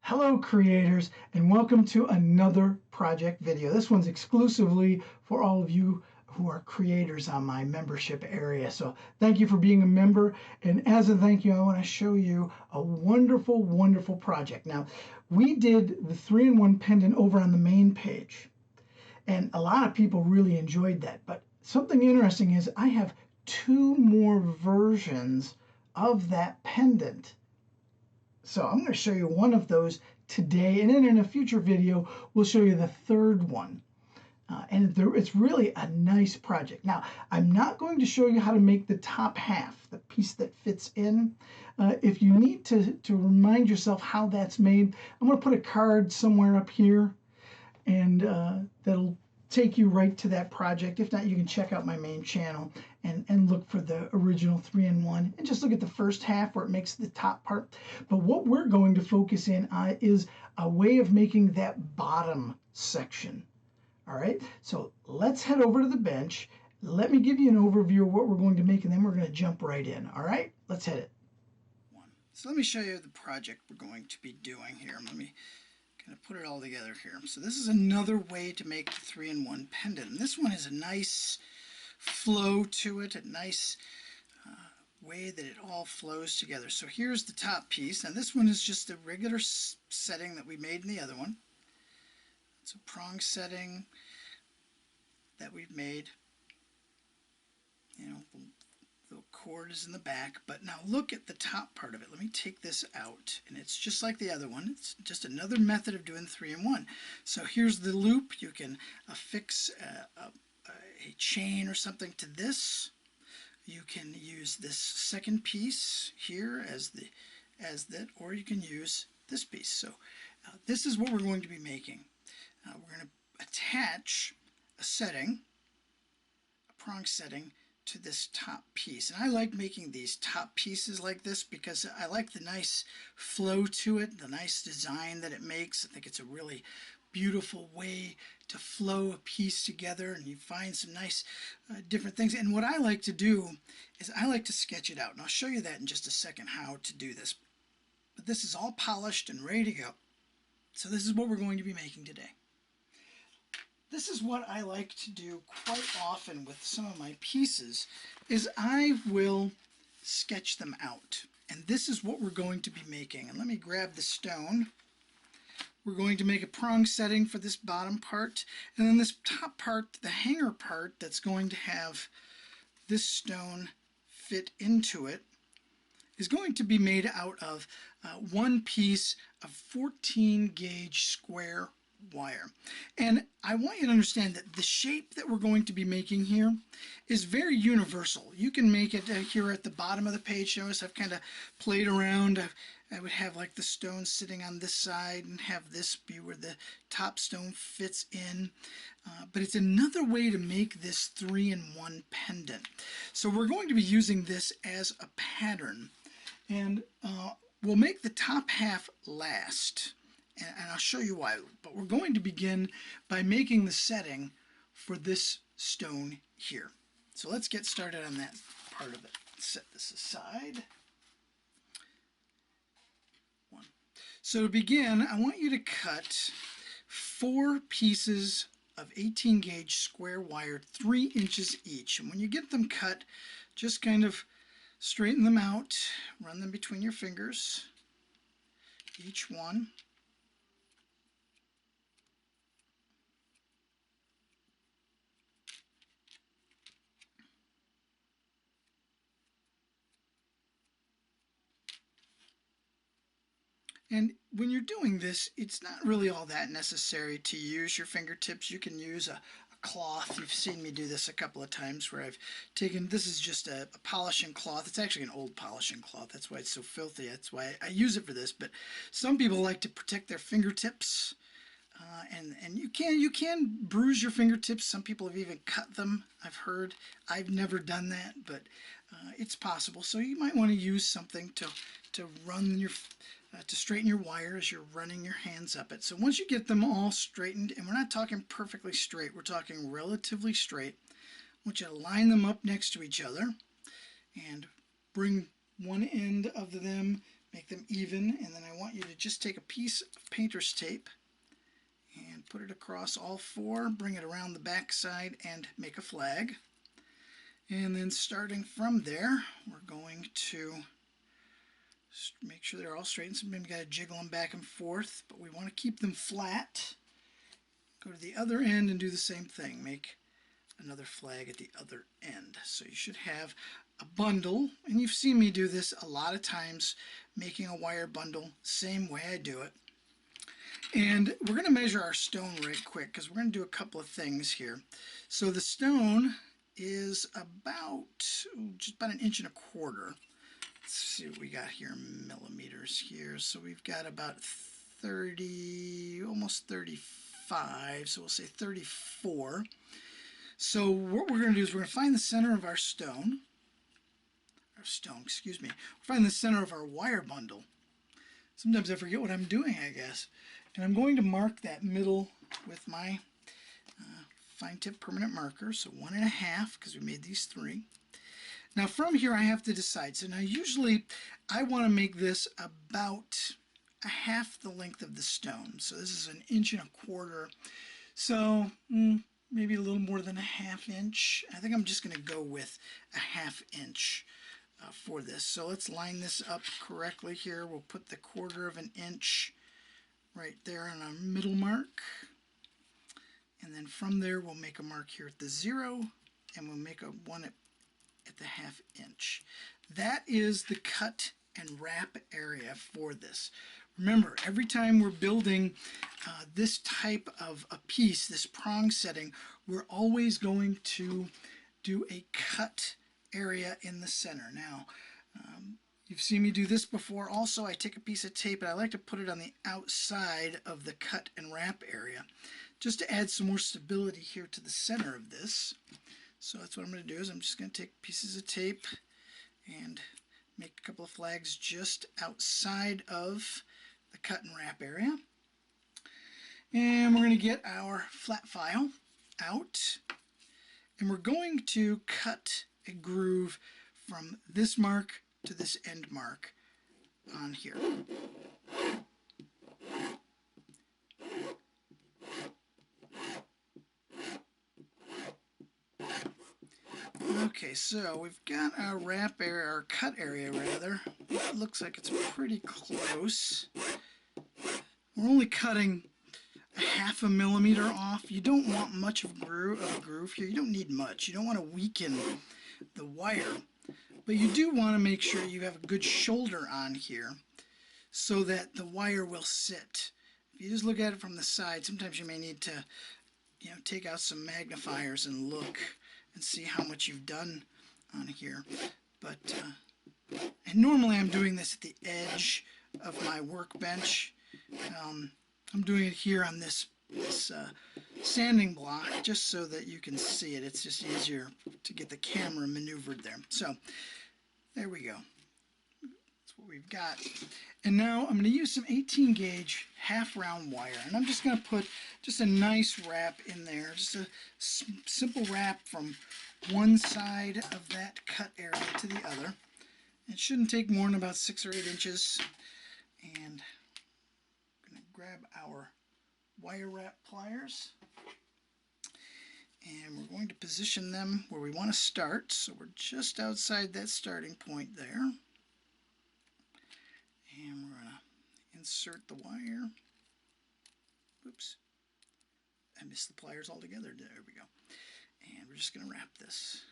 Hello creators, and welcome to another project video. This one's exclusively for all of you who are creators on my membership area. So thank you for being a member, and as a thank you I want to show you a wonderful project. Now we did the 3-in-1 pendant over on the main page, and a lot of people really enjoyed that, but something interesting is I have two more versions of that pendant. So I'm going to show you one of those today, and then in a future video we'll show you the third one. It's really a nice project. Now I'm not going to show you how to make the top half, the piece that fits in. If you need to remind yourself how that's made, I'm going to put a card somewhere up here, and that'll take you right to that project. If not, you can check out my main channel and look for the original 3-in-1 and just look at the first half where it makes the top part. But what we're going to focus in on is a way of making that bottom section. All right, so let's head over to the bench. Let me give you an overview of what we're going to make, and then we're going to jump right in. All right, let's hit it. So let me show you the project we're going to be doing here. Let me kind of put it all together here. So this is another way to make the 3-in-1 pendant. And this one has a nice flow to it, a nice way that it all flows together. So here's the top piece. Now this one is just a regular setting that we made in the other one. It's a prong setting that we've made. You know, the cord is in the back, but now look at the top part of it. Let me take this out, and it's just like the other one. It's just another method of doing 3-in-1. So here's the loop. You can affix a chain or something to this. You can use this second piece here as that, or you can use this piece. So this is what we're going to be making. We're going to attach a setting, a prong setting, to this top piece. And I like making these top pieces like this because I like the nice flow to it, the nice design that it makes. I think it's a really beautiful way to flow a piece together, and you find some nice different things. And what I like to do is I like to sketch it out, and I'll show you that in just a second how to do this. But this is all polished and ready to go. So this is what we're going to be making today. This is what I like to do quite often with some of my pieces, is I will sketch them out. And this is what we're going to be making. And let me grab the stone. We're going to make a prong setting for this bottom part. And then this top part, the hanger part that's going to have this stone fit into it, is going to be made out of one piece of 14 gauge square wire. And I want you to understand that the shape that we're going to be making here is very universal. You can make it here at the bottom of the page. Notice I've kind of played around. I would have like the stone sitting on this side and have this be where the top stone fits in. But it's another way to make this 3-in-1 pendant. So we're going to be using this as a pattern, and we'll make the top half last. And I'll show you why, but we're going to begin by making the setting for this stone here. So let's get started on that part of it. Set this aside. So to begin, I want you to cut 4 pieces of 18 gauge square wire, 3 inches each. And when you get them cut, just kind of straighten them out, run them between your fingers, each one. And when you're doing this, it's not really all that necessary to use your fingertips. You can use a cloth. You've seen me do this a couple of times where I've taken, this is just a polishing cloth. It's actually an old polishing cloth. That's why it's so filthy. That's why I use it for this. But some people like to protect their fingertips. And you can bruise your fingertips. Some people have even cut them, I've heard. I've never done that, but it's possible. So you might want to use something to run your to straighten your wire as you're running your hands up it. So once you get them all straightened, and we're not talking perfectly straight, we're talking relatively straight, I want you to line them up next to each other and bring one end of them make them even, and then I want you to just take a piece of painter's tape and put it across all four, bring it around the back side and make a flag. And then starting from there, we're going to make sure they're all straight, and sometimes you got to jiggle them back and forth, but we want to keep them flat. Go to the other end and do the same thing. Make another flag at the other end. So you should have a bundle, and you've seen me do this a lot of times, making a wire bundle, same way I do it. And we're going to measure our stone right quick because we're going to do a couple of things here. So the stone is about just about 1.25 inches. Let's see what we got here in millimeters here. So we've got about 30, almost 35, so we'll say 34. So what we're going to do is we're going to find the center of our stone, excuse me. We'll find the center of our wire bundle. Sometimes I forget what I'm doing, I guess. And I'm going to mark that middle with my fine tip permanent marker, so 1.5, because we made these 3. Now from here I have to decide. So now usually I want to make this about 1/2 the length of the stone. So this is 1.25 inches. So maybe a little more than 1/2 inch. I think I'm just going to go with 1/2 inch for this. So let's line this up correctly here. We'll put the 1/4 inch right there on our middle mark. And then from there we'll make a mark here at the 0, and we'll make a one at the 1/2 inch. That is the cut and wrap area for this. Remember, every time we're building this type of a piece, this prong setting, we're always going to do a cut area in the center. Now, you've seen me do this before. Also, I take a piece of tape and I like to put it on the outside of the cut and wrap area, just to add some more stability here to the center of this. So that's what I'm going to do, is I'm just going to take pieces of tape and make a couple of flags just outside of the cut and wrap area. And we're going to get our flat file out, and we're going to cut a groove from this mark to this end mark on here. Okay, so we've got our wrap area, our cut area rather. It looks like it's pretty close. We're only cutting 1/2 millimeter off. You don't want much of a groove here. You don't need much. You don't want to weaken the wire, but you do want to make sure you have a good shoulder on here so that the wire will sit. If you just look at it from the side, sometimes you may need to, take out some magnifiers and look and see how much you've done on here. But and normally I'm doing this at the edge of my workbench. I'm doing it here on this sanding block just so that you can see it. It's just easier to get the camera maneuvered there. So there we go. That's what we've got. And now I'm going to use some 18 gauge half round wire, and I'm just going to put just a nice wrap in there, just a simple wrap from one side of that cut area to the other. It shouldn't take more than about 6 or 8 inches. And I'm going to grab our wire wrap pliers, and we're going to position them where we want to start. So we're just outside that starting point there. And we're going to insert the wire. Oops, I missed the pliers altogether. There we go. And we're just going to wrap this.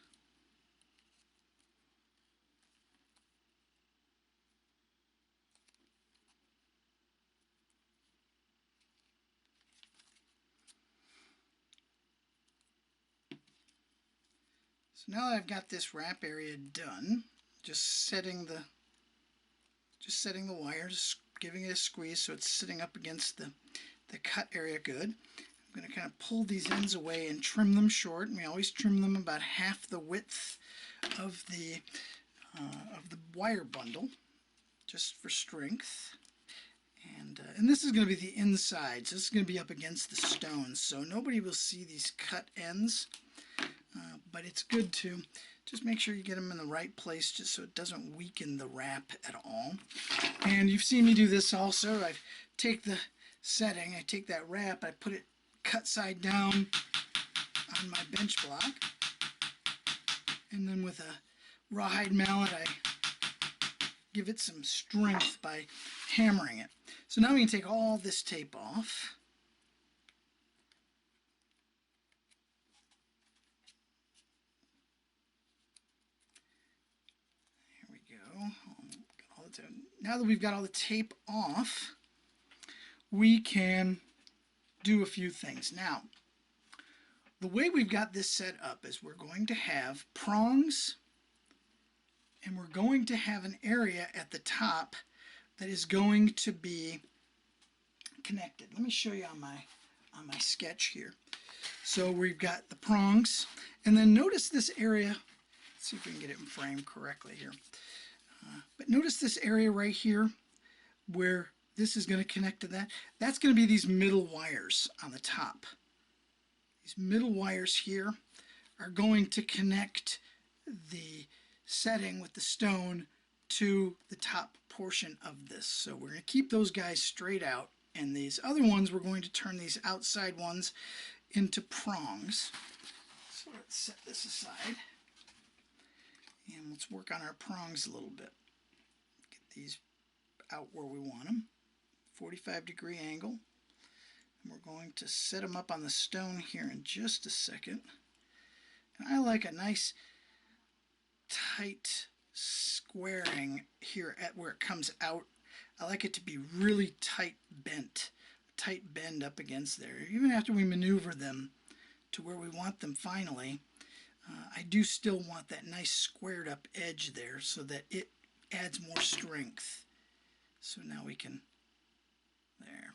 So now that I've got this wrap area done, just setting the wire, just giving it a squeeze so it's sitting up against the cut area good. I'm going to kind of pull these ends away and trim them short, and we always trim them about half the width of the wire bundle, just for strength. And this is going to be the inside, so this is going to be up against the stone, so nobody will see these cut ends. But it's good to Just make sure you get them in the right place just so it doesn't weaken the wrap at all. And you've seen me do this also. I take the setting, I take that wrap, I put it cut side down on my bench block, and then with a rawhide mallet I give it some strength by hammering it. So now we can take all this tape off. Now that we've got all the tape off, we can do a few things. Now, the way we've got this set up is we're going to have prongs, and we're going to have an area at the top that is going to be connected. Let me show you on my sketch here. So we've got the prongs, and then notice this area. Let's see if we can get it in frame correctly here. But notice this area right here where this is going to connect to that. That's going to be these middle wires on the top. These middle wires here are going to connect the setting with the stone to the top portion of this. So we're going to keep those guys straight out, and these other ones, we're going to turn these outside ones into prongs. So let's set this aside. And let's work on our prongs a little bit. Get these out where we want them. 45-degree angle. And we're going to set them up on the stone here in just a second. And I like a nice tight squaring here at where it comes out. I like it to be really tight bent. A tight bend up against there. Even after we maneuver them to where we want them finally, I do still want that nice squared up edge there so that it adds more strength. So now we can, there.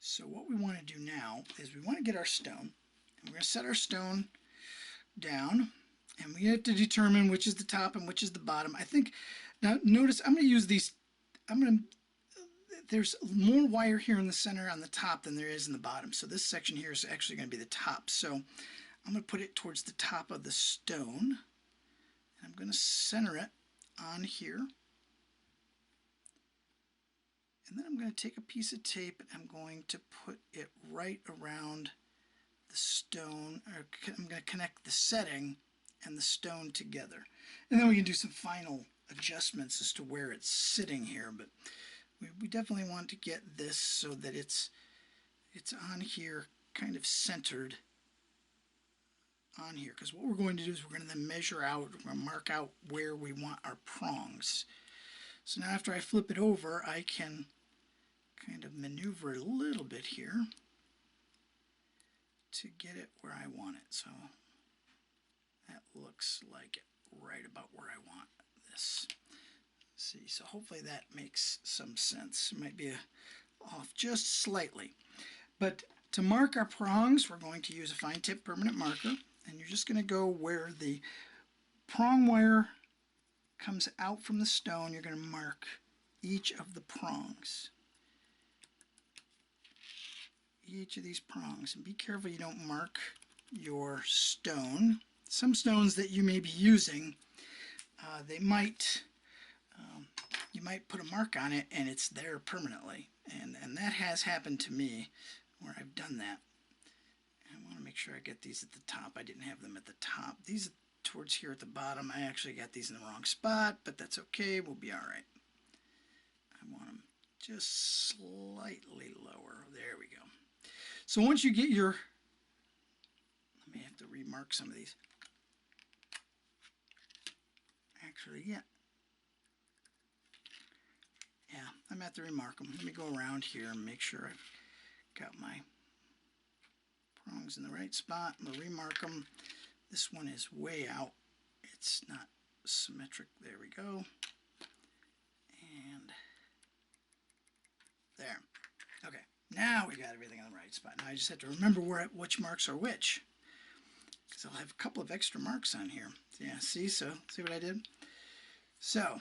So what we want to do now is we want to get our stone, and we're going to set our stone down, and we have to determine which is the top and which is the bottom. I think, now notice I'm going to use these, there's more wire here in the center on the top than there is in the bottom. So this section here is actually going to be the top. So I'm going to put it towards the top of the stone. I'm going to center it on here. And then I'm going to take a piece of tape and I'm going to put it right around the stone, or I'm going to connect the setting and the stone together. And then we can do some final adjustments as to where it's sitting here, but we definitely want to get this so that it's on here, kind of centered on here, because what we're going to do is we're going to then measure out, we're going to mark out where we want our prongs. So now after I flip it over, I can kind of maneuver it a little bit here to get it where I want it. So that looks like it right about where I want this. Let's see, so hopefully that makes some sense. It might be off just slightly. But to mark our prongs, we're going to use a fine tip permanent marker, and you're just going to go where the prong wire comes out from the stone. You're going to mark each of the prongs. Each of these prongs. And be careful you don't mark your stone. Some stones that you may be using, they might, you might put a mark on it and it's there permanently. And that has happened to me where I've done that. I want to make sure I get these at the top. I didn't have them at the top. These are towards here at the bottom. I actually got these in the wrong spot, but that's okay. We'll be all right. I want them just slightly lower. There we go. So once you get your, let me have to remark some of these. Actually, yeah, I'm at to remark them. Let me go around here and make sure I've got my prongs in the right spot. I'm going to remark them. This one is way out. It's not symmetric. There we go. And there. Okay. Now we got everything in the right spot. Now I just have to remember which marks are which, because I'll have a couple of extra marks on here. Yeah, see what I did? So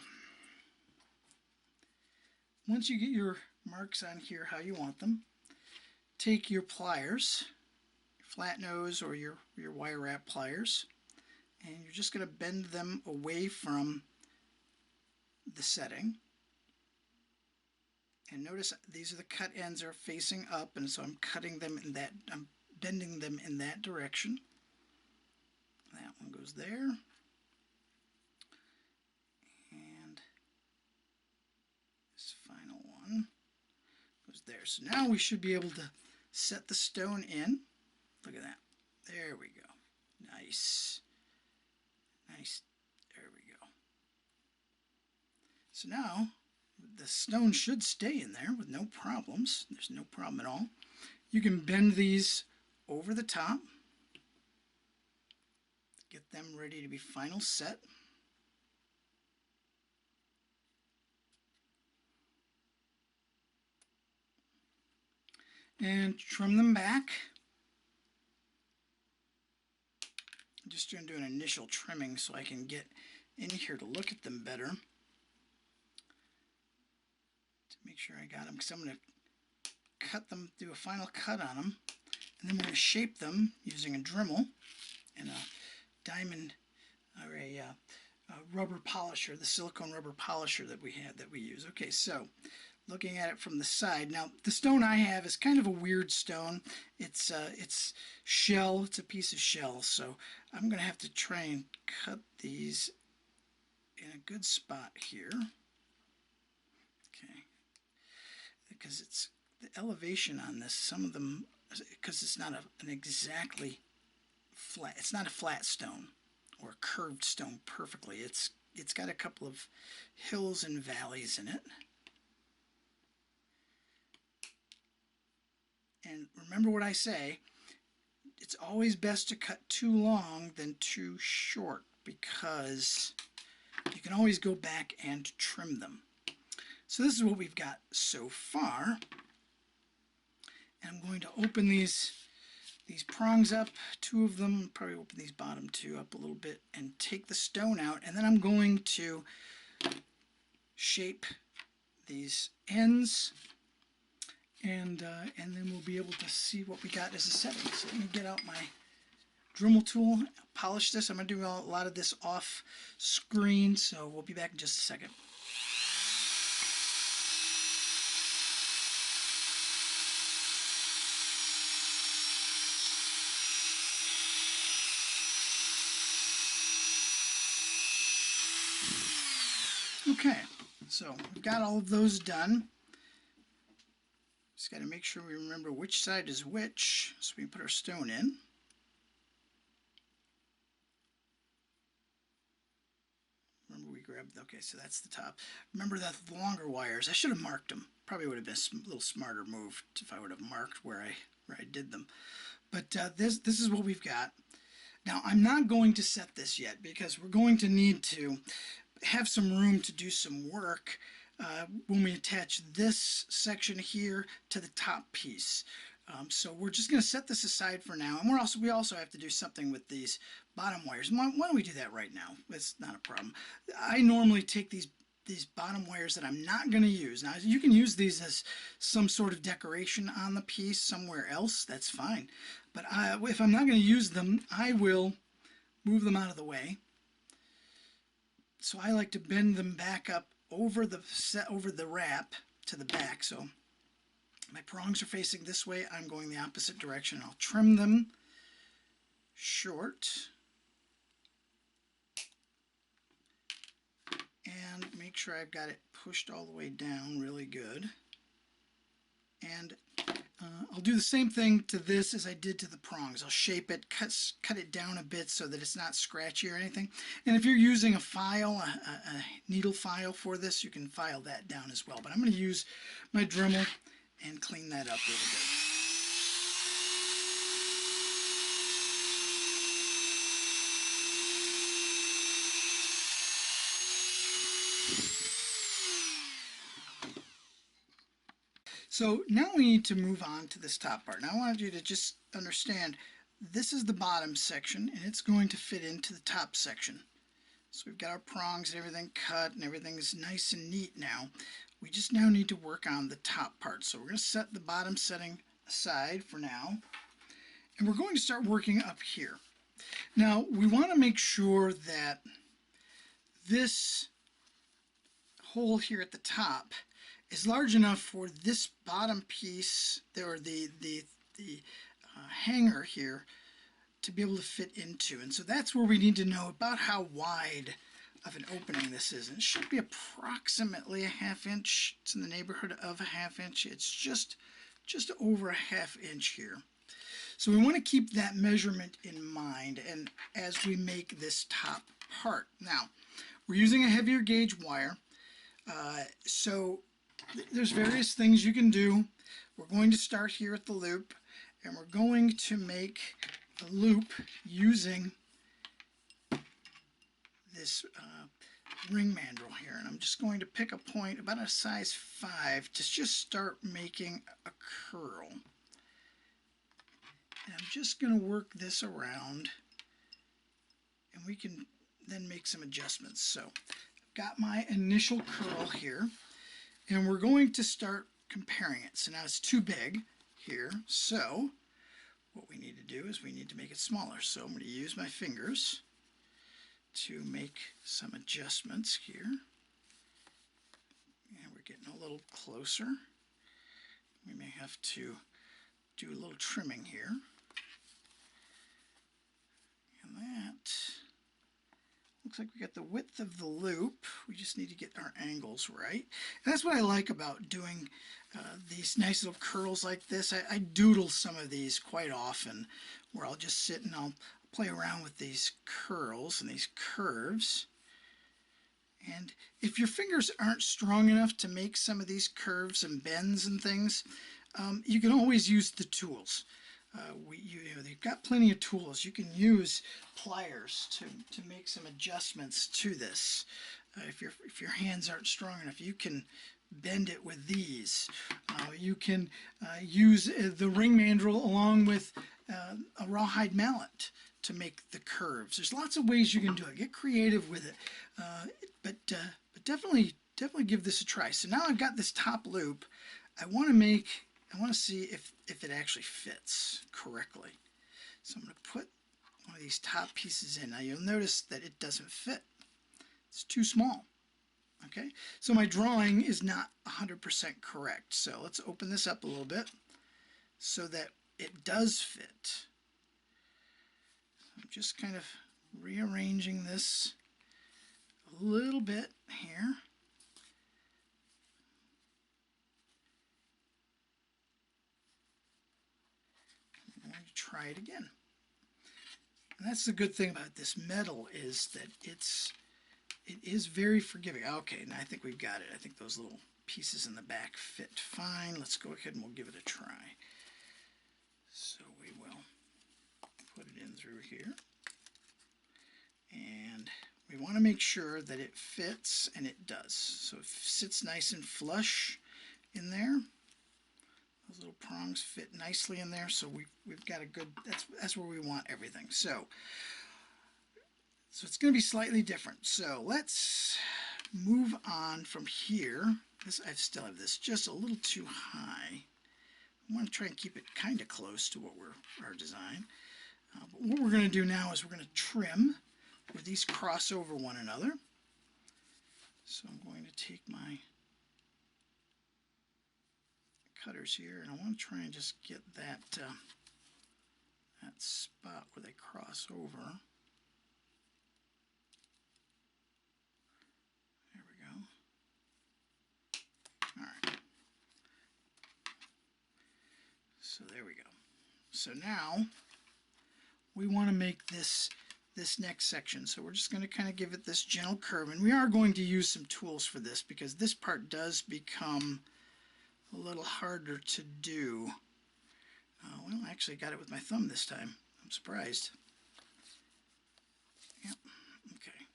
once you get your marks on here how you want them, take your pliers, flat nose or your wire wrap pliers, and you're just going to bend them away from the setting. And notice these are the cut ends are facing up, and so I'm cutting them in that, I'm bending them in that direction. That one goes there. And this final one goes there. So now we should be able to set the stone in. Look at that. There we go. Nice. Nice. There we go. So now the stone should stay in there with no problems. There's no problem at all. You can bend these over the top. Get them ready to be final set. And trim them back. I'm just going to do an initial trimming so I can get in here to look at them better. To make sure I got them, because I'm going to cut them, do a final cut on them, and then we're going to shape them using a Dremel and a diamond or a rubber polisher, the silicone rubber polisher that we use. Okay, so looking at it from the side. Now, the stone I have is kind of a weird stone. It's shell. It's a piece of shell. So I'm going to have to try and cut these in a good spot here. Okay. Because it's the elevation on this, some of them, because it's not an exactly flat, it's not a flat stone or a curved stone perfectly. It's got a couple of hills and valleys in it. And remember what I say, it's always best to cut too long than too short, because you can always go back and trim them. So this is what we've got so far. And I'm going to open these prongs up, two of them, probably open these bottom two up a little bit and take the stone out, and then I'm going to shape these ends. And then we'll be able to see what we got as a setting. So let me get out my Dremel tool, polish this. I'm going to do a lot of this off screen, so we'll be back in just a second. Okay, so we've got all of those done. Just got to make sure we remember which side is which, so we can put our stone in. Remember we grabbed, okay, so that's the top. Remember that the longer wires, I should have marked them. Probably would have been a little smarter move if I would have marked where I did them. But this is what we've got. Now I'm not going to set this yet because we're going to need to have some room to do some work when we attach this section here to the top piece. So we're just going to set this aside for now, and we also have to do something with these bottom wires. Why don't we do that right now? It's not a problem. I normally take these bottom wires that I'm not going to use. Now you can use these as some sort of decoration on the piece somewhere else. That's fine. But if I'm not going to use them, I will move them out of the way. So I like to bend them back up over the wrap to the back. So my prongs are facing this way. I'm going the opposite direction. I'll trim them short and make sure I've got it pushed all the way down really good. And I'll do the same thing to this as I did to the prongs. I'll shape it, cut it down a bit so that it's not scratchy or anything. And if you're using a file, a needle file for this, you can file that down as well. But I'm going to use my Dremel and clean that up a little bit. So now we need to move on to this top part. Now I want you to just understand this is the bottom section and it's going to fit into the top section. So we've got our prongs and everything cut and everything's nice and neat now. We just now need to work on the top part. So we're going to set the bottom setting aside for now. And we're going to start working up here. Now we want to make sure that this hole here at the top is large enough for this bottom piece, or the hanger here, to be able to fit into. And so that's where we need to know about how wide of an opening this is. And it should be approximately a 1/2 inch. It's in the neighborhood of a 1/2 inch. It's just over a 1/2 inch here. So we want to keep that measurement in mind and as we make this top part. Now, we're using a heavier gauge wire, so there's various things you can do. We're going to start here at the loop, and we're going to make the loop using this ring mandrel here. And I'm just going to pick a point about a size 5 to just start making a curl. And I'm just going to work this around, and we can then make some adjustments. So I've got my initial curl here, and we're going to start comparing it. So now it's too big here, so what we need to do is we need to make it smaller. So I'm going to use my fingers to make some adjustments here. And we're getting a little closer. We may have to do a little trimming here. And that looks like we got the width of the loop. We just need to get our angles right. And that's what I like about doing these nice little curls like this. I doodle some of these quite often, where I'll just sit and I'll play around with these curls and these curves. And if your fingers aren't strong enough to make some of these curves and bends and things, you can always use the tools. You've got plenty of tools. You can use pliers to make some adjustments to this. If your hands aren't strong enough, you can bend it with these. You can use the ring mandrel along with a rawhide mallet to make the curves. There's lots of ways you can do it. Get creative with it, but definitely give this a try. So now I've got this top loop. I want to see if it actually fits correctly. So I'm going to put one of these top pieces in. Now you'll notice that it doesn't fit. It's too small. Okay, so my drawing is not 100% correct. So let's open this up a little bit so that it does fit. I'm just kind of rearranging this a little bit here. I'm going to try it again. And that's the good thing about this metal, is that it is very forgiving. Okay, now I think we've got it. I think those little pieces in the back fit fine. Let's go ahead and we'll give it a try. So we will put it in through here. And we want to make sure that it fits, and it does. So it sits nice and flush in there. Those little prongs fit nicely in there, so we've got a good, that's where we want everything. So it's going to be slightly different. So let's move on from here. I still have this just a little too high. I want to try and keep it kind of close to what our design. But what we're going to do now is we're going to trim where these cross over one another. So I'm going to take my cutters here, and I want to try and just get that that spot where they cross over. There we go. All right. So there we go. So now we want to make this next section. So we're just going to kind of give it this gentle curve, and we are going to use some tools for this because this part does become a little harder to do. Well, I actually got it with my thumb this time. I'm surprised. Yep. Okay.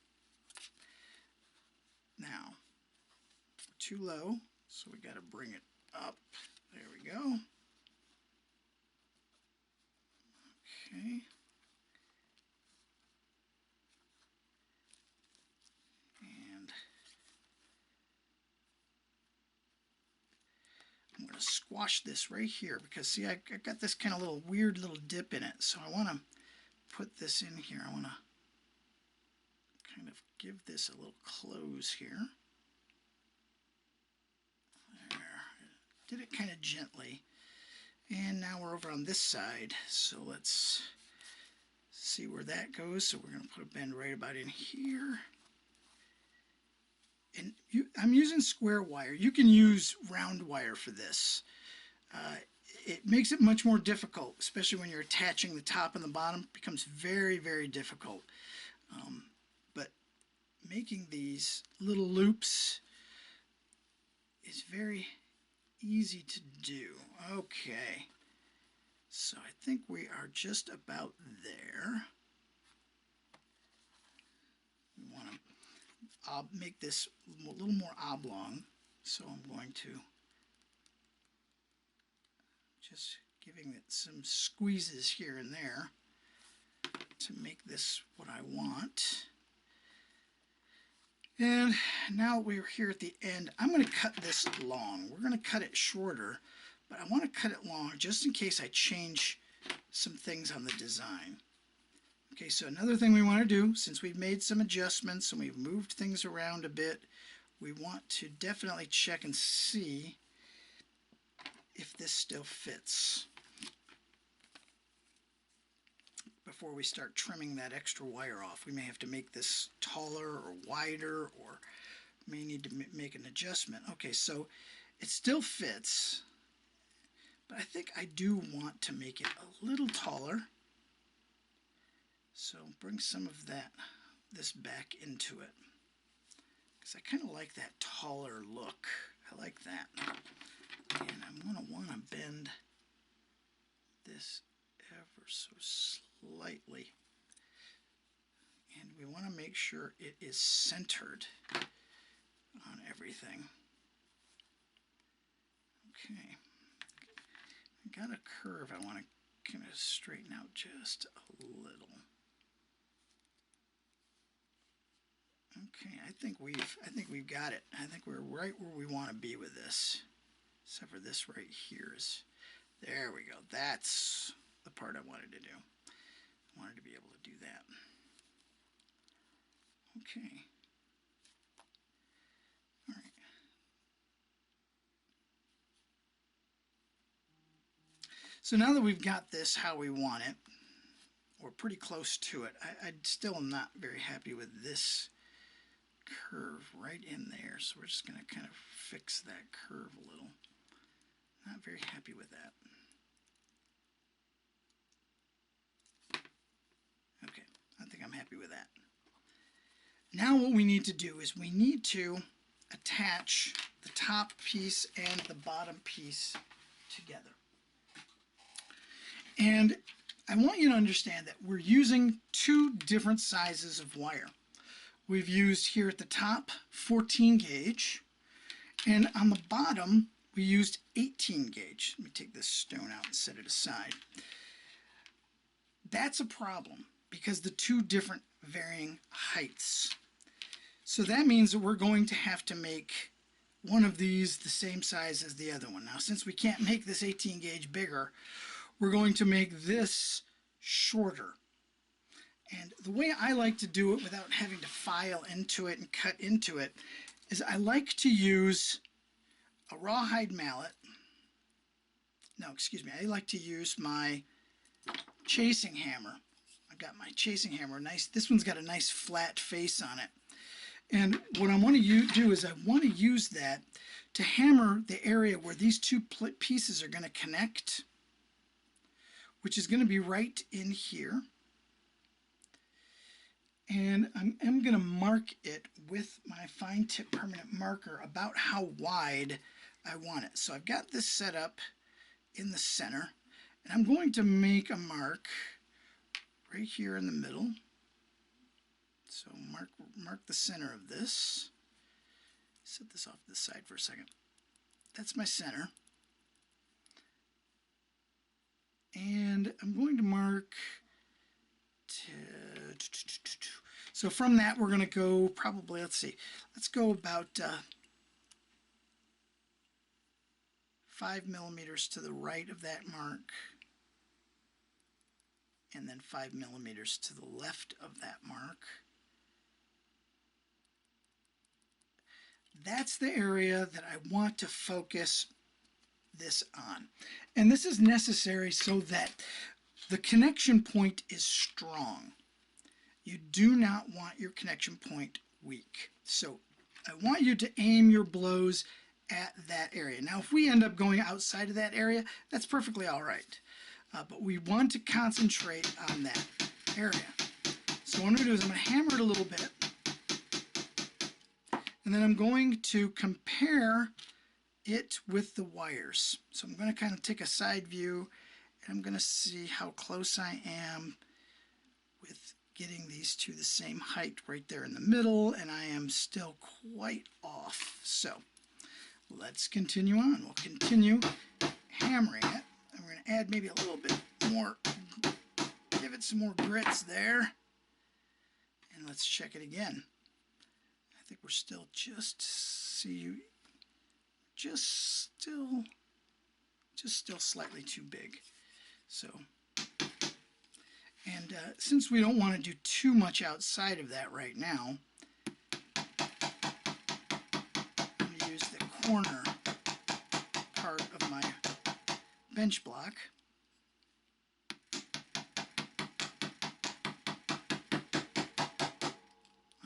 Now, too low, so we got to bring it up. There we go. Okay. And I'm going to squash this right here because, see, I got this kind of weird little dip in it. So I want to put this in here, I want to kind of give this a little close here. There. Did it kind of gently. And now we're over on this side, so let's see where that goes. So we're going to put a bend right about in here. And I'm using square wire. You can use round wire for this. It makes it much more difficult, especially when you're attaching the top and the bottom. It becomes very, very difficult. But making these little loops is very easy to do. Okay, so I think we are just about there. We want to make this a little more oblong, so I'm going to just giving it some squeezes here and there to make this what I want. And now we're here at the end. I'm going to cut this long. We're going to cut it shorter, but I want to cut it long just in case I change some things on the design. Okay, so another thing we want to do, since we've made some adjustments and we've moved things around a bit, we want to definitely check and see if this still fits before we start trimming that extra wire off. We may have to make this taller or wider, or may need to make an adjustment. Okay, so it still fits, but I think I do want to make it a little taller. So bring some of this back into it, because I kind of like that taller look. I like that. And I'm going to want to bend this ever so slightly. And we want to make sure it is centered on everything. Okay. I got a curve I want to kind of straighten out just a little. Okay, I think we've got it. I think we're right where we want to be with this. Except for this right here is, there we go. That's the part I wanted to do. I wanted to be able to do that. Okay. All right. So now that we've got this how we want it, we're pretty close to it. I still am not very happy with this curve right in there, so we're just going to kind of fix that curve a little. Not very happy with that. Okay, I think I'm happy with that. Now what we need to do is we need to attach the top piece and the bottom piece together. And I want you to understand that we're using two different sizes of wire. We've used here at the top 14 gauge, and on the bottom we used 18 gauge. Let me take this stone out and set it aside. That's a problem because the two different varying heights. So that means that we're going to have to make one of these the same size as the other one. Now, since we can't make this 18 gauge bigger, we're going to make this shorter. And the way I like to do it without having to file into it and cut into it is I like to use a rawhide mallet. No, excuse me. I like to use my chasing hammer. I've got my chasing hammer. Nice. This one's got a nice flat face on it. And what I want to do is I want to use that to hammer the area where these two pieces are going to connect, which is going to be right in here. And I'm going to mark it with my fine tip permanent marker about how wide I want it. So I've got this set up in the center, and I'm going to make a mark right here in the middle. So mark the center of this. Set this off to the side for a second. That's my center. And I'm going to mark, so from that we're going to go probably, let's go about 5 millimeters to the right of that mark. and then 5 millimeters to the left of that mark. That's the area that I want to focus this on. And this is necessary so that the connection point is strong. You do not want your connection point weak. So I want you to aim your blows at that area. Now, if we end up going outside of that area, that's perfectly all right. But we want to concentrate on that area. So what I'm going to do is I'm going to hammer it a little bit. And then I'm going to compare it with the wires. So I'm going to kind of take a side view, and I'm going to see how close I am with getting these to the same height right there in the middle, and I am still quite off. So let's continue on. We'll continue hammering it, and we're going to add maybe a little bit more, give it some more grits there, and let's check it again. I think we're still just still slightly too big. So, and since we don't want to do too much outside of that right now, I'm going to use the corner part of my bench block.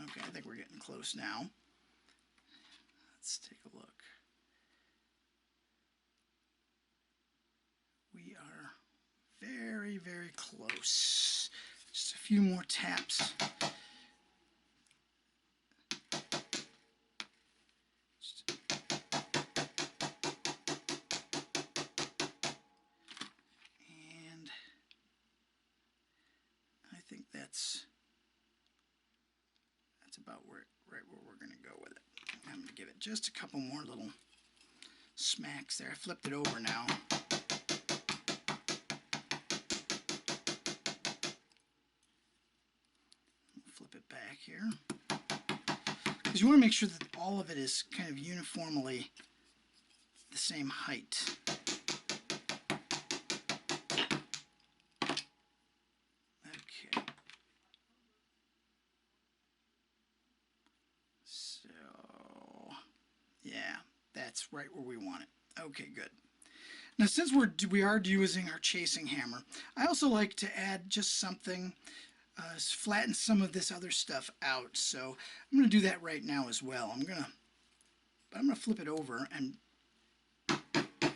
Okay, I think we're getting close now. Let's take a look. We are very, very close. Just a few more taps. And I think that's about right where we're going to go with it. I'm going to give it just a couple more little smacks there. I flipped it over now. Flip it back here. Because you want to make sure that all of it is kind of uniformly the same height. Okay. So, yeah, that's right where we want it. Okay, good. Now, since we are using our chasing hammer, I also like to add just something, flatten some of this other stuff out. So I'm going to do that right now as well. I'm going to flip it over and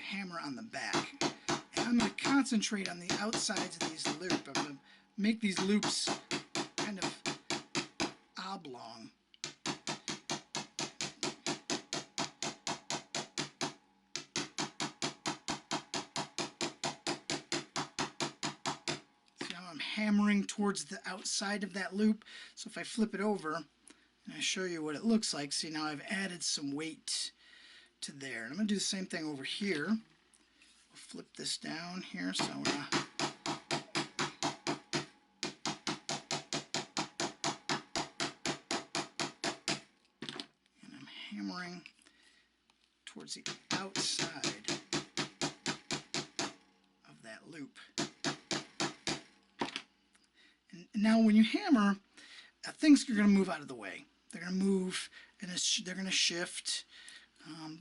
hammer on the back. And I'm going to concentrate on the outsides of these loops. I'm going to make these loops kind of oblong. I'm hammering towards the outside of that loop. So if I flip it over and I show you what it looks like, see, now I've added some weight to there. And I'm going to do the same thing over here. We'll flip this down here. So and I'm hammering towards the outside of that loop. And now when you hammer, things are going to move out of the way. They're going to move and they're going to shift.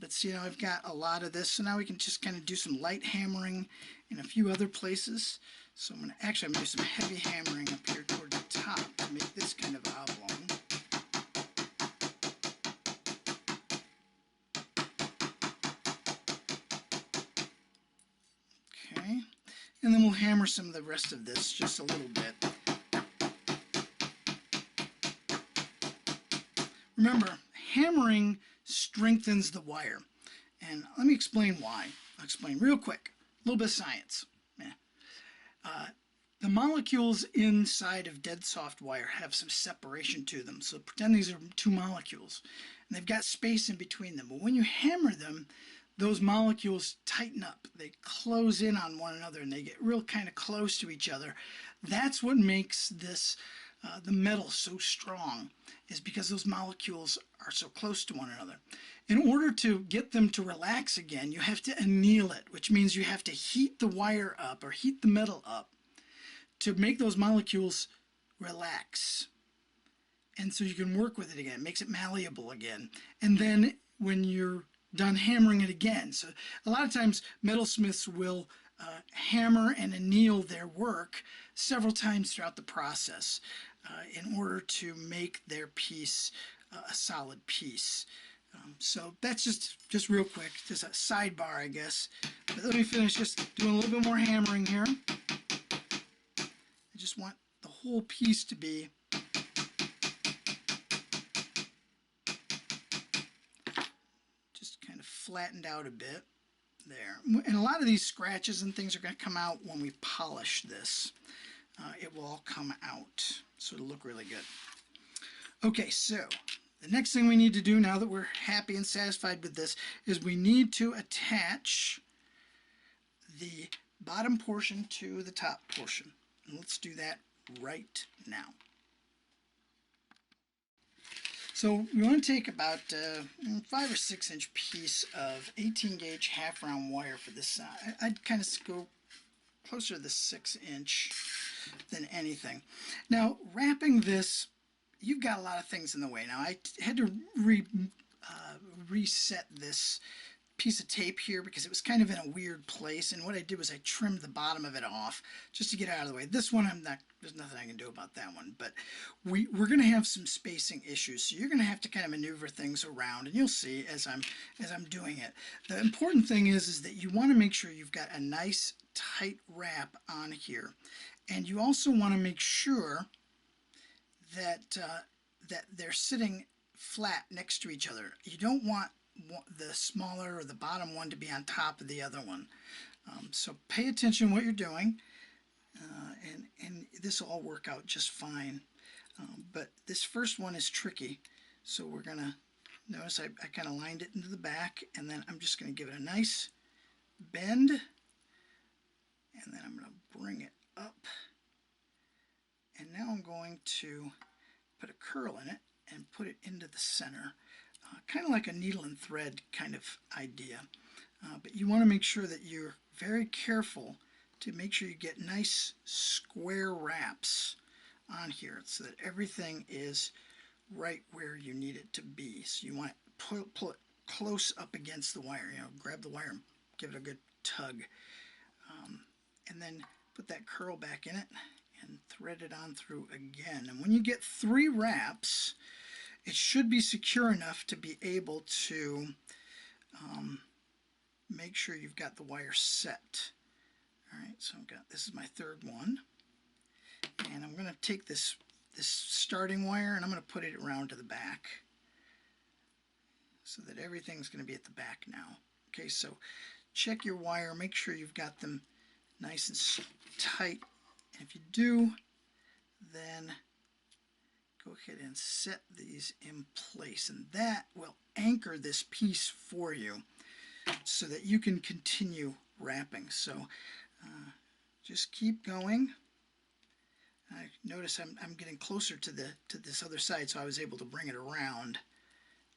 But see, now I've got a lot of this, so now we can just kind of do some light hammering in a few other places. So I'm going to do some heavy hammering up here toward the top to make this kind of oblong. Okay, and then we'll hammer some of the rest of this just a little bit. Remember, hammering strengthens the wire. And let me explain why. I'll explain real quick. A little bit of science. The molecules inside of dead soft wire have some separation to them. So pretend these are two molecules. And they've got space in between them. But when you hammer them, those molecules tighten up. They close in on one another and they get real kind of close to each other. That's what makes this the metal so strong, is because those molecules are so close to one another. In order to get them to relax again, you have to anneal it, which means you have to heat the wire up or heat the metal up to make those molecules relax. And so you can work with it again. It makes it malleable again. And then when you're done hammering it again. So a lot of times metalsmiths will hammer and anneal their work several times throughout the process in order to make their piece a solid piece. So that's just real quick, just a sidebar, I guess. But let me finish just doing a little bit more hammering here. I just want the whole piece to be just kind of flattened out a bit there. And a lot of these scratches and things are going to come out when we polish this. It will all come out, so it'll look really good. Okay, so the next thing we need to do now that we're happy and satisfied with this is we need to attach the bottom portion to the top portion. And let's do that right now. So we want to take about 5 or 6 inch piece of 18 gauge half round wire for this. I'd kind of go closer to the 6 inch than anything. Now wrapping this, you've got a lot of things in the way. Now I had to reset this piece of tape here because it was kind of in a weird place, and what I did was I trimmed the bottom of it off just to get out of the way. This one, there's nothing I can do about that one, but we're going to have some spacing issues, so you're going to have to kind of maneuver things around, and you'll see as I'm doing it. The important thing is that you want to make sure you've got a nice tight wrap on here, and you also want to make sure that that they're sitting flat next to each other. You don't want the smaller or the bottom one to be on top of the other one. So pay attention to what you're doing, and this will all work out just fine. But this first one is tricky, so we're going to notice I kind of lined it into the back, and then I'm just going to give it a nice bend, and then I'm going to bring it up, and now I'm going to put a curl in it and put it into the center. Kind of like a needle and thread kind of idea. But you want to make sure that you're very careful to make sure you get nice square wraps on here so that everything is right where you need it to be. So you want to pull it close up against the wire. You know, grab the wire and give it a good tug. And then put that curl back in it and thread it on through again. And when you get 3 wraps, it should be secure enough to be able to make sure you've got the wire set. All right, so this is my 3rd one, and I'm going to take this starting wire and I'm going to put it around to the back so that everything's going to be at the back now. Okay, so check your wire, make sure you've got them nice and tight, and if you do, then go ahead and set these in place, and that will anchor this piece for you so that you can continue wrapping. So just keep going. I notice I'm getting closer to this other side, so I was able to bring it around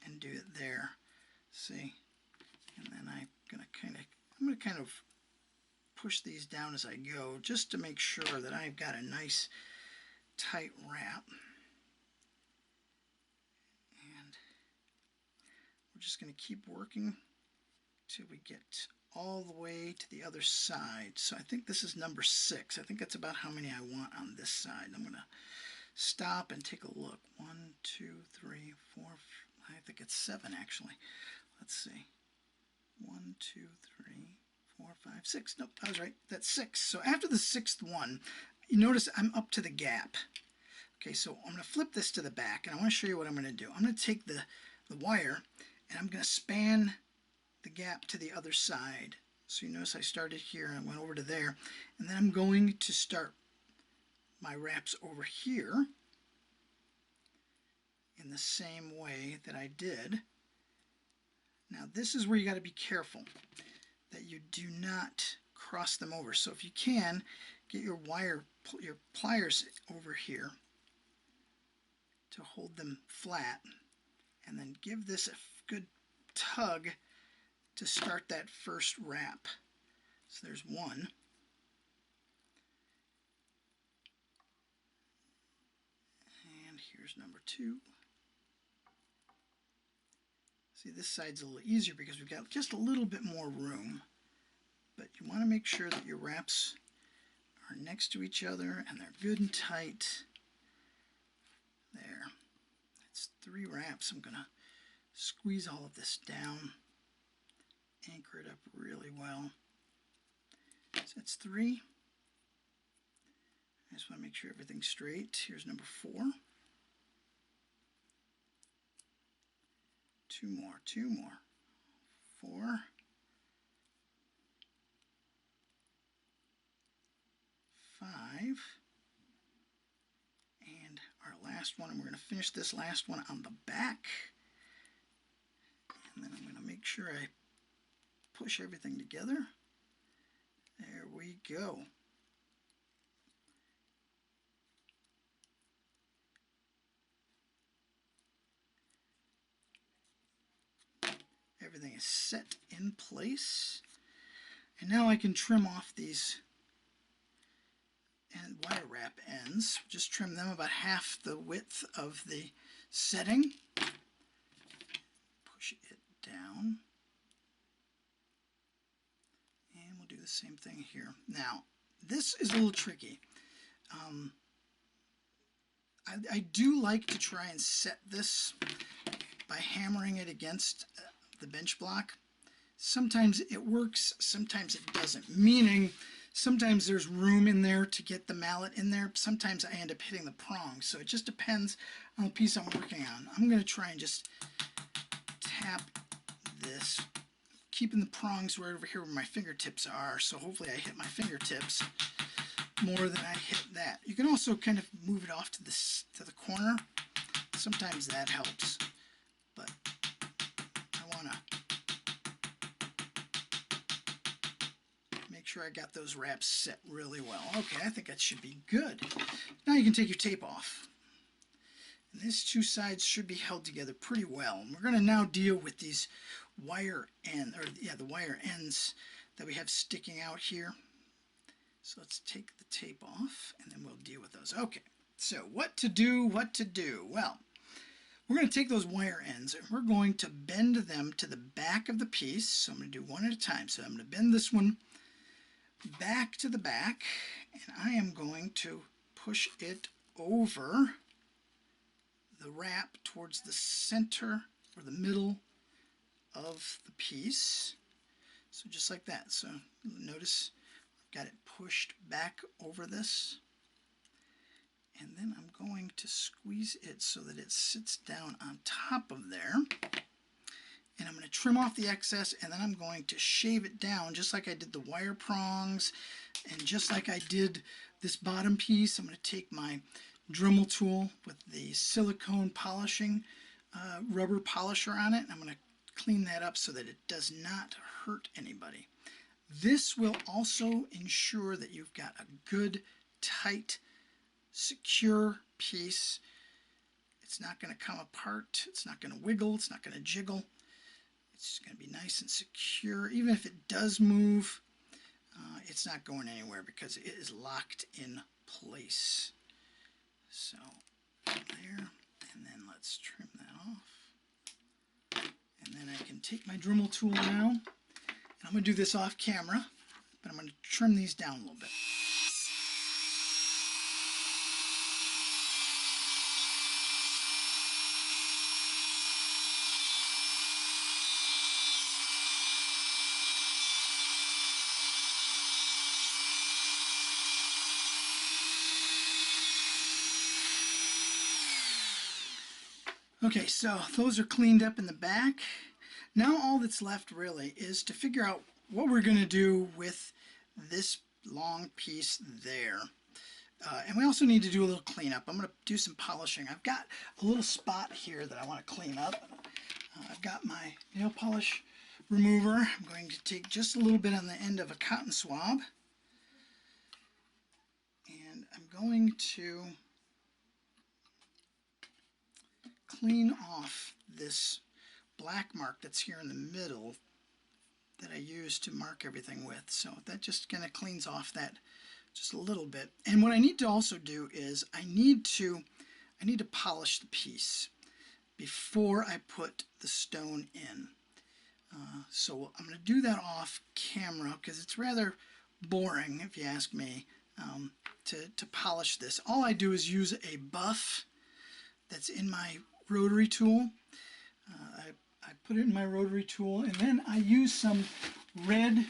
and do it there. See, and then I'm going to kind of push these down as I go just to make sure that I've got a nice tight wrap. And we're just going to keep working till we get all the way to the other side. So I think this is number 6. I think that's about how many I want on this side. I'm going to stop and take a look. 1, 2, 3, 4, I think it's 7 actually. Let's see. 1, 2, 3, 4, 5, 6. Nope, I was right. That's 6. So after the 6th one, you notice I'm up to the gap. Okay, so I'm going to flip this to the back, and I want to show you what I'm going to do. I'm going to take the wire, and I'm going to span the gap to the other side. So you notice I started here and went over to there, and then I'm going to start my wraps over here in the same way that I did. Now this is where you got to be careful that you do not cross them over. So if you can, get your pliers over here to hold them flat, and then give this a good tug to start that first wrap. So there's one. here's number 2. See, this side's a little easier because we've got just a little bit more room. But you want to make sure that your wraps are next to each other and they're good and tight. There. That's 3 wraps. I'm going to squeeze all of this down, anchor it up really well. So that's 3. I just want to make sure everything's straight. Here's number 4. 2 more, 2 more. 4. 5. And our last one, and we're going to finish this last one on the back. And then I'm going to make sure I push everything together. There we go. Everything is set in place. And now I can trim off these and wire wrap ends. Just trim them about half the width of the setting. Push it down. And we'll do the same thing here. Now, this is a little tricky. I do like to try and set this by hammering it against the bench block. Sometimes it works, sometimes it doesn't. Meaning, sometimes there's room in there to get the mallet in there. Sometimes I end up hitting the prong. So it just depends on the piece I'm working on. I'm going to try and just tap this, keeping the prongs right over here where my fingertips are. So hopefully I hit my fingertips more than I hit that. You can also kind of move it off to the corner. Sometimes that helps. But I want to make sure I got those wraps set really well. Okay, I think that should be good. Now you can take your tape off. And these 2 sides should be held together pretty well. And we're going to now deal with these wire the wire ends that we have sticking out here. So let's take the tape off and then we'll deal with those. Okay, so what to do? Well, we're going to take those wire ends and we're going to bend them to the back of the piece. So I'm going to do one at a time. So I'm going to bend this one back to the back and I am going to push it over the wrap towards the center or the middle of the piece. So just like that. So notice I've got it pushed back over this. And then I'm going to squeeze it so that it sits down on top of there. And I'm going to trim off the excess and then I'm going to shave it down just like I did the wire prongs and just like I did this bottom piece. I'm going to take my Dremel tool with the silicone polishing rubber polisher on it and I'm going to clean that up so that it does not hurt anybody. This will also ensure that you've got a good, tight, secure piece. It's not going to come apart, it's not going to wiggle, it's not going to jiggle. It's going to be nice and secure. Even if it does move, it's not going anywhere because it is locked in place. So there, and then let's trim that off. And then I can take my Dremel tool now, and I'm going to do this off camera, but I'm going to trim these down a little bit. Okay, so those are cleaned up in the back. Now all that's left really is to figure out what we're going to do with this long piece there. And we also need to do a little cleanup. I'm going to do some polishing. I've got a little spot here that I want to clean up. I've got my nail polish remover. I'm going to take just a little bit on the end of a cotton swab. And I'm going to clean off this black mark that's here in the middle that I used to mark everything with. So that just kind of cleans off that just a little bit. And what I need to also do is I need to I need to polish the piece before I put the stone in. So I'm going to do that off camera because it's rather boring, if you ask me, to polish this. All I do is use a buff that's in my rotary tool. I put it in my rotary tool, and then I use some red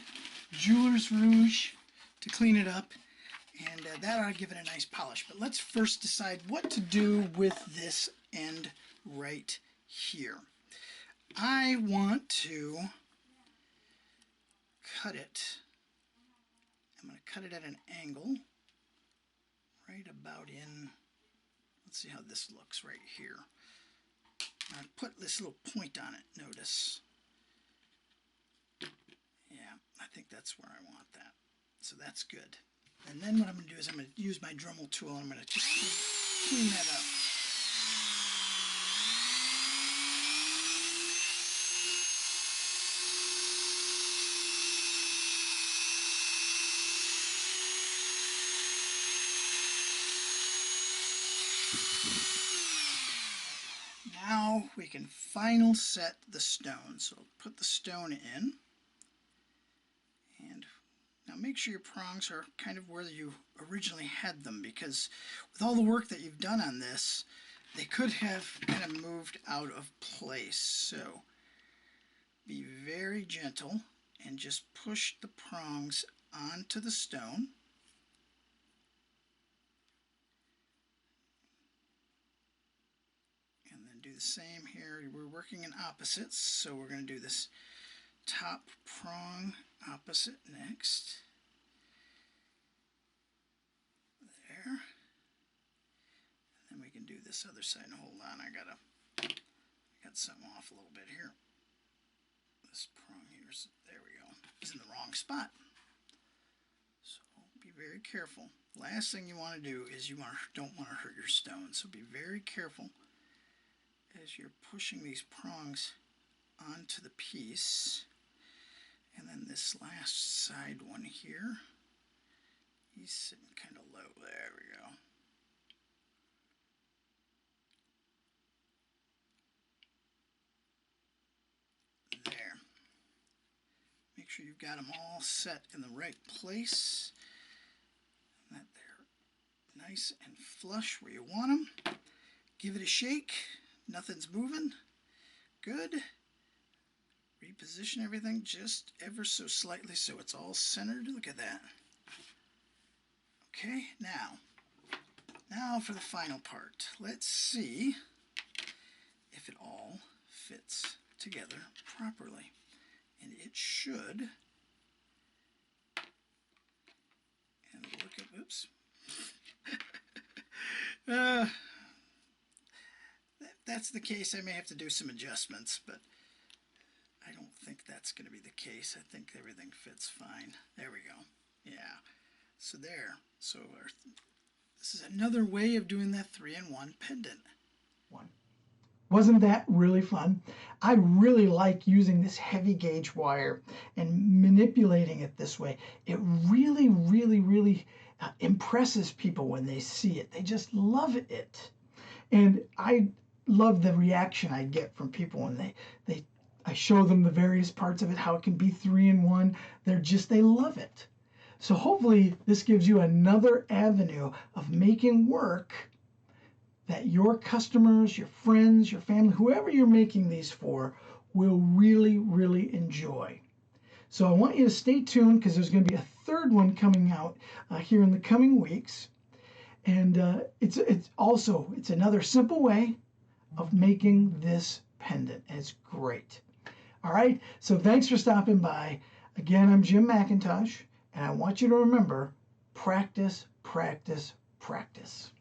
Jeweler's Rouge to clean it up, and that ought to give it a nice polish. But let's first decide what to do with this end right here. I want to cut it. I'm going to cut it at an angle, right about in, let's see how this looks right here. I put this little point on it, notice. Yeah, I think that's where I want that. So that's good. And then what I'm going to do is I'm going to use my Dremel tool and I'm going to just clean that up. Now we can final set the stone. So put the stone in, and now make sure your prongs are kind of where you originally had them, because with all the work that you've done on this, they could have kind of moved out of place. So be very gentle and just push the prongs onto the stone. Do the same here. We're working in opposites, so we're going to do this top prong opposite next. There. And then we can do this other side. And hold on, I got something off a little bit here. This prong here is, there we go, is in the wrong spot. So be very careful. Last thing you want to do is don't want to hurt your stone, so be very careful as you're pushing these prongs onto the piece. And then this last side one here, he's sitting kind of low. There we go. There. Make sure you've got them all set in the right place, and that they're nice and flush where you want them. Give it a shake. Nothing's moving. Good. Reposition everything just ever so slightly so it's all centered. Look at that. Okay, now for the final part. Let's see if it all fits together properly. And it should. And look at, oops. That's the case, I may have to do some adjustments, but I don't think that's going to be the case. I think everything fits fine. There we go. Yeah. So there. So this is another way of doing that 3-in-1 pendant. Wasn't that really fun? I really like using this heavy gauge wire and manipulating it this way. It really, really, really impresses people when they see it. They just love it. And I love the reaction I get from people when I show them the various parts of it, how it can be 3-in-1. They love it. So hopefully this gives you another avenue of making work that your customers, your friends, your family, whoever you're making these for, will really, really enjoy. So I want you to stay tuned because there's going to be a third one coming out here in the coming weeks. And it's another simple way of making this pendant. It's great. All right, so thanks for stopping by. Again, I'm Jim McIntosh, and I want you to remember, practice, practice, practice.